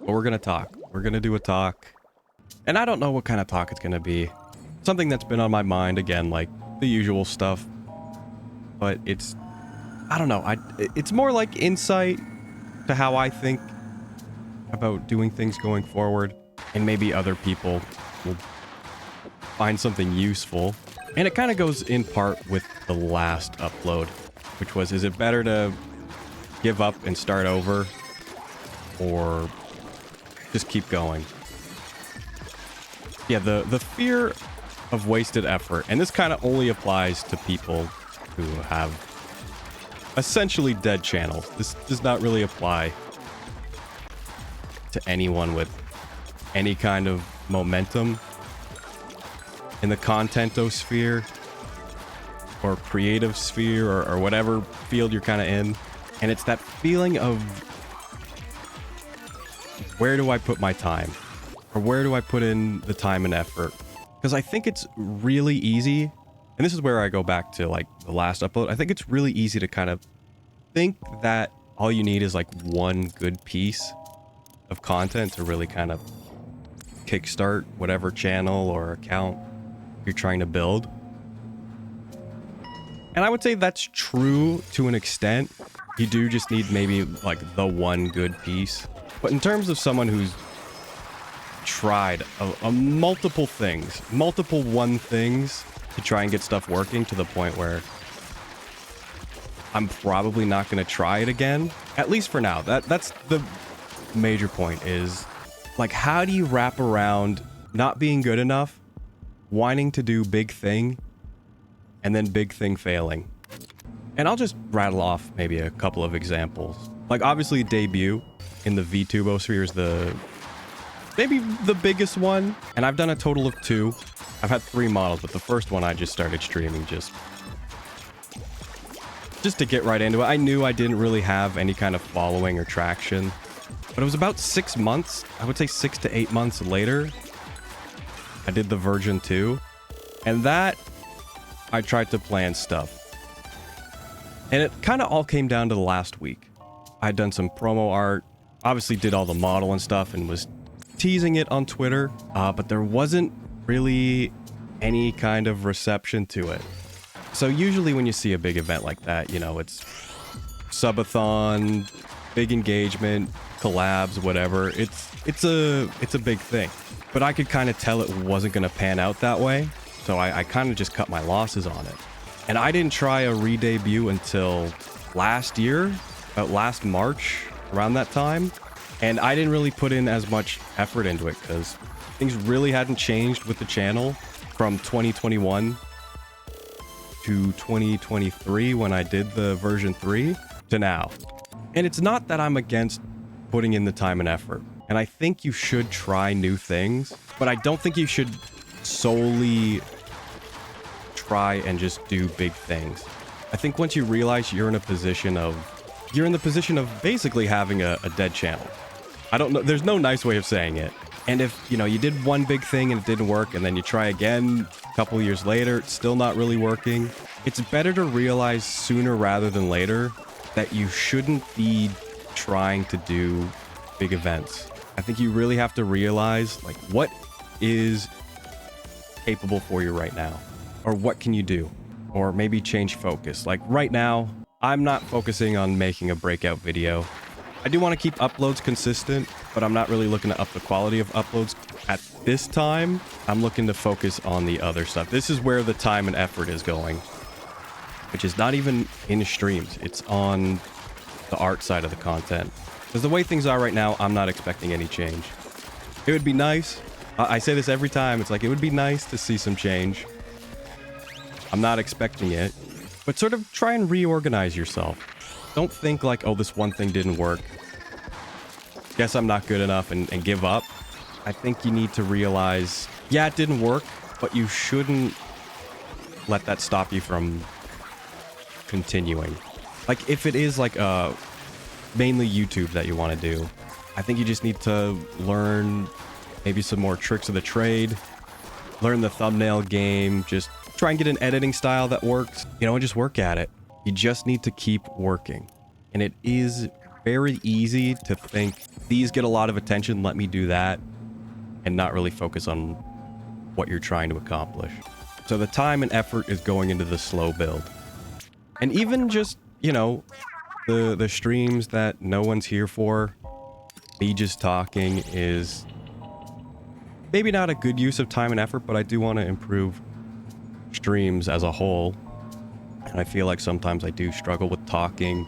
but we're gonna talk. We're gonna do a talk. And I don't know what kind of talk it's gonna be. Something that's been on my mind again, like the usual stuff. But it's, I don't know. It's more like insight to how I think about doing things going forward. And maybe other people will find something useful. And it kind of goes in part with the last upload, which was, is it better to give up and start over or just keep going? Yeah, the fear of wasted effort, and this kind of only applies to people who have essentially dead channels. This does not really apply to anyone with any kind of momentum in the contentosphere or creative sphere or whatever field you're kind of in. And it's that feeling of, where do I put my time? Or where do I put in the time and effort? Because I think it's really easy, and this is where I go back to like the last upload. I think it's really easy to kind of think that all you need is like one good piece of content to really kind of kickstart whatever channel or account you're trying to build. And I would say that's true to an extent. You do just need maybe like the one good piece. But in terms of someone who's tried a multiple things, multiple one things to try and get stuff working to the point where I'm probably not going to try it again, at least for now. That's the major point, is like, how do you wrap around not being good enough, wanting to do big thing, and then big thing failing? And I'll just rattle off maybe a couple of examples. Like, obviously debut in the VTubosphere is maybe the biggest one, and I've done a total of 2. I've had 3 models, but the first one I just started streaming just to get right into it. I knew I didn't really have any kind of following or traction, but it was about 6 months, I would say 6 to 8 months later, I did the version 2, and that I tried to plan stuff. And it kind of all came down to the last week. I'd done some promo art, obviously did all the model and stuff, and was teasing it on Twitter, but there wasn't really any kind of reception to it. So usually when you see a big event like that, you know, it's subathon, big engagement, collabs, whatever. It's a big thing. But I could kind of tell it wasn't going to pan out that way, so I kind of just cut my losses on it. And I didn't try a re-debut until last year, about last March, around that time. And I didn't really put in as much effort into it because things really hadn't changed with the channel from 2021 to 2023 when I did the version 3 to now. And it's not that I'm against putting in the time and effort. And I think you should try new things, but I don't think you should solely try and just do big things. I think once you realize you're in the position of basically having a dead channel. I don't know, there's no nice way of saying it. And if, you know, you did one big thing and it didn't work, and then you try again a couple years later, it's still not really working, it's better to realize sooner rather than later that you shouldn't be trying to do big events. I think you really have to realize, like, what is capable for you right now? Or what can you do? Or maybe change focus. Like right now, I'm not focusing on making a breakout video. I do want to keep uploads consistent, but I'm not really looking to up the quality of uploads at this time. I'm looking to focus on the other stuff. This is where the time and effort is going, which is not even in streams. It's on the art side of the content. Because the way things are right now, I'm not expecting any change. It would be nice. I say this every time. It's like, it would be nice to see some change. I'm not expecting it, but sort of try and reorganize yourself. Don't think like, oh, this one thing didn't work, guess I'm not good enough, and give up. I think you need to realize, yeah, it didn't work, but you shouldn't let that stop you from continuing. Like, if it is like mainly YouTube that you want to do, I think you just need to learn maybe some more tricks of the trade, learn the thumbnail game, just try and get an editing style that works, you know, and just work at it. You just need to keep working. And it is very easy to think these get a lot of attention, let me do that, and not really focus on what you're trying to accomplish. So the time and effort is going into the slow build. And even just, you know, the streams that no one's here for, me just talking, is maybe not a good use of time and effort, but I do want to improve streams as a whole. And I feel like sometimes I do struggle with talking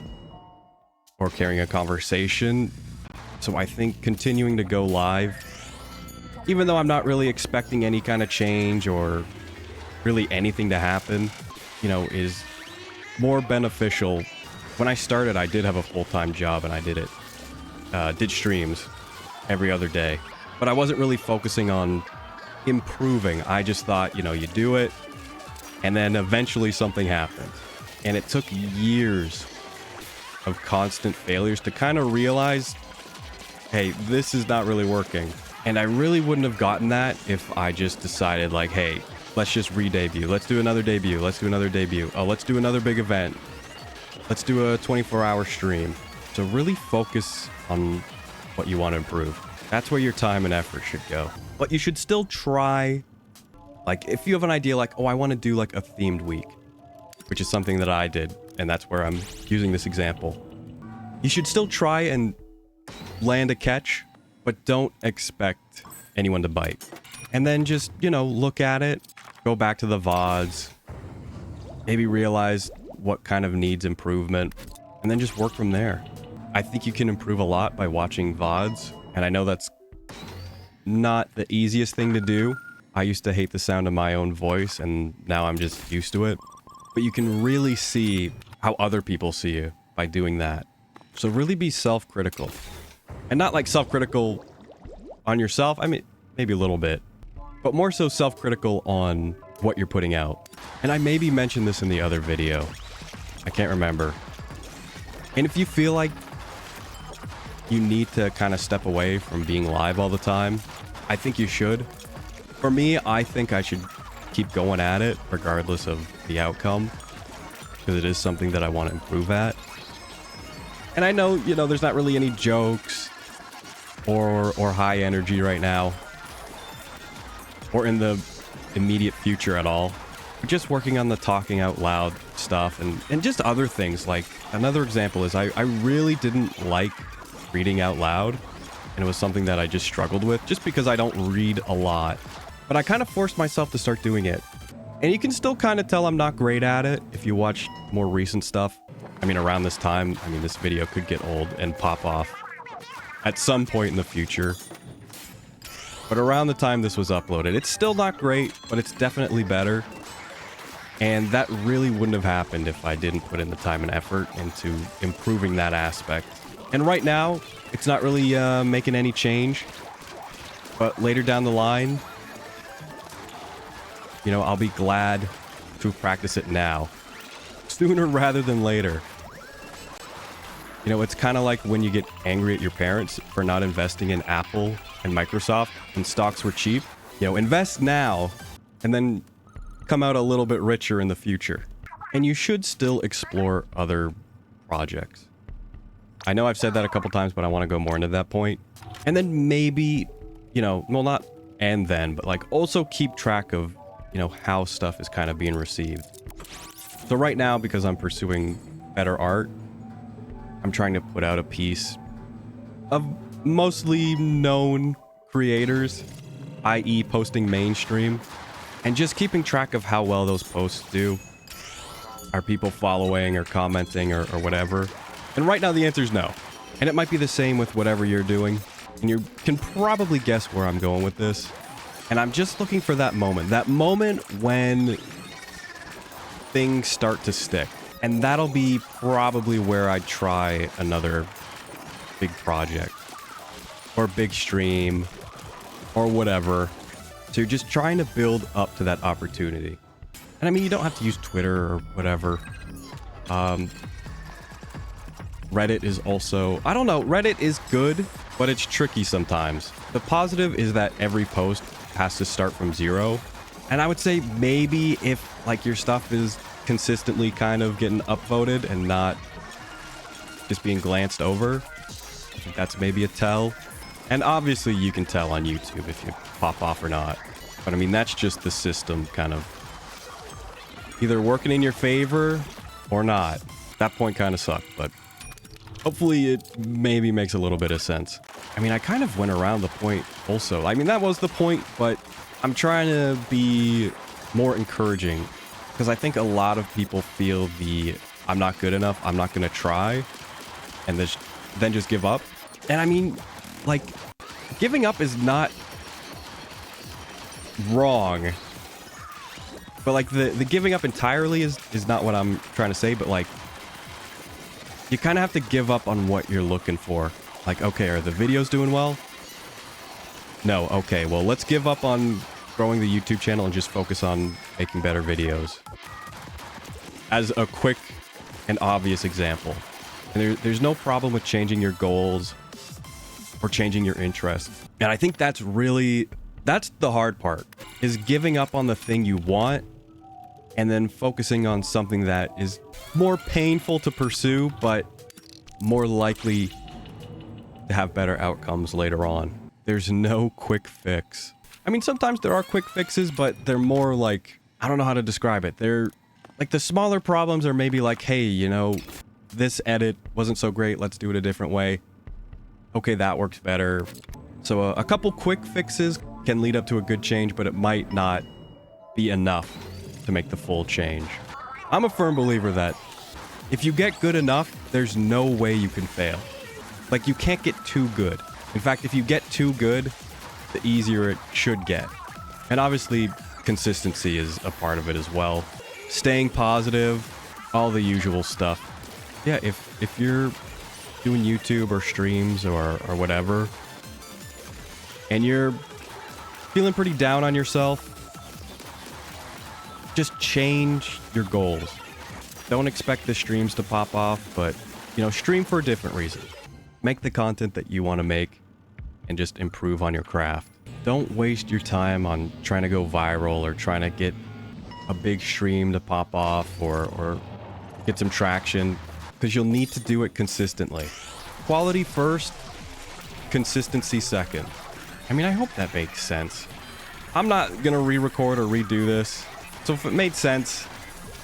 or carrying a conversation. So I think continuing to go live, even though I'm not really expecting any kind of change or really anything to happen, you know, is more beneficial. When I started, I did have a full-time job and I did streams every other day, but I wasn't really focusing on improving. I just thought, you know, you do it and then eventually something happens. And it took years of constant failures to kind of realize, hey, this is not really working. And I really wouldn't have gotten that if I just decided like, hey, let's just re-debut. Let's do another debut. Let's do another debut. Oh, let's do another big event. Let's do a 24-hour stream. So really focus on what you want to improve. That's where your time and effort should go. But you should still try, like, if you have an idea like, oh, I want to do like a themed week, which is something that I did, and that's where I'm using this example. You should still try and land a catch, but don't expect anyone to bite. And then just, you know, look at it, go back to the VODs, maybe realize what kind of needs improvement, and then just work from there. I think you can improve a lot by watching VODs, and I know that's not the easiest thing to do. I used to hate the sound of my own voice, and now I'm just used to it. But you can really see how other people see you by doing that. So really be self-critical. And not like self-critical on yourself, I mean, maybe a little bit, but more so self-critical on what you're putting out. And I maybe mentioned this in the other video. I can't remember. And if you feel like you need to kind of step away from being live all the time, I think you should. For me, I think I should keep going at it regardless of the outcome, because it is something that I want to improve at. And I know, you know, there's not really any jokes or high energy right now, or in the immediate future at all. We're just working on the talking out loud stuff and just other things. Like, another example is I really didn't like reading out loud, and it was something that I just struggled with just because I don't read a lot. But I kind of forced myself to start doing it. And you can still kind of tell I'm not great at it if you watch more recent stuff. I mean, around this time, I mean, this video could get old and pop off at some point in the future. But around the time this was uploaded, it's still not great, but it's definitely better. And that really wouldn't have happened if I didn't put in the time and effort into improving that aspect. And right now, it's not really making any change. But later down the line, you know, I'll be glad to practice it now. Sooner rather than later. You know, it's kind of like when you get angry at your parents for not investing in Apple and Microsoft when stocks were cheap. You know, invest now and then come out a little bit richer in the future. And you should still explore other projects. I know I've said that a couple times, but I want to go more into that point. And then maybe, you know, well, not and then, but like also keep track of, you know, how stuff is kind of being received. So right now, because I'm pursuing better art, I'm trying to put out a piece of mostly known creators, i.e. posting mainstream, and just keeping track of how well those posts do. Are people following or commenting or whatever? And right now the answer is no. And it might be the same with whatever you're doing. And you can probably guess where I'm going with this. And I'm just looking for that moment when things start to stick. And that'll be probably where I try another big project or big stream or whatever. So you're just trying to build up to that opportunity. And I mean, you don't have to use Twitter or whatever. Reddit is also, I don't know, Reddit is good, but it's tricky sometimes. The positive is that every post has to start from zero. And I would say maybe if like your stuff is consistently kind of getting upvoted and not just being glanced over. I think that's maybe a tell. And obviously you can tell on YouTube if you pop off or not. But I mean, that's just the system kind of either working in your favor or not. That point kind of sucked, but hopefully it maybe makes a little bit of sense. I mean, I kind of went around the point also. I mean, that was the point, but I'm trying to be more encouraging because I think a lot of people feel the I'm not good enough, I'm not going to try, and then just give up. And I mean, like, giving up is not wrong, but like the giving up entirely is not what I'm trying to say, but like you kind of have to give up on what you're looking for. Like, okay, are the videos doing well? No. Okay, well, let's give up on growing the YouTube channel and just focus on making better videos. As a quick and obvious example. And there's no problem with changing your goals or changing your interests. And I think that's the hard part, is giving up on the thing you want and then focusing on something that is more painful to pursue, but more likely to have better outcomes later on. There's no quick fix. I mean, sometimes there are quick fixes, but they're more like, I don't know how to describe it. They're like the smaller problems are maybe like, hey, you know, this edit wasn't so great. Let's do it a different way. Okay, that works better. So a couple quick fixes can lead up to a good change, but it might not be enough to make the full change. I'm a firm believer that if you get good enough, there's no way you can fail. Like, you can't get too good. In fact, if you get too good, the easier it should get. And obviously, consistency is a part of it as well. Staying positive, all the usual stuff. Yeah, if you're doing YouTube or streams or whatever, and you're feeling pretty down on yourself, just change your goals. Don't expect the streams to pop off, but, you know, stream for a different reason. Make the content that you want to make and just improve on your craft. Don't waste your time on trying to go viral or trying to get a big stream to pop off or get some traction, because you'll need to do it consistently. Quality first, consistency second. I mean, I hope that makes sense. I'm not gonna re-record or redo this, so if it made sense,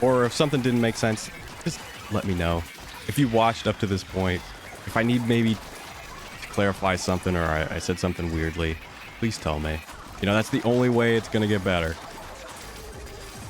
or if something didn't make sense, just let me know. If you watched up to this point, if I need maybe to clarify something or I said something weirdly, please tell me. You know, that's the only way it's gonna get better.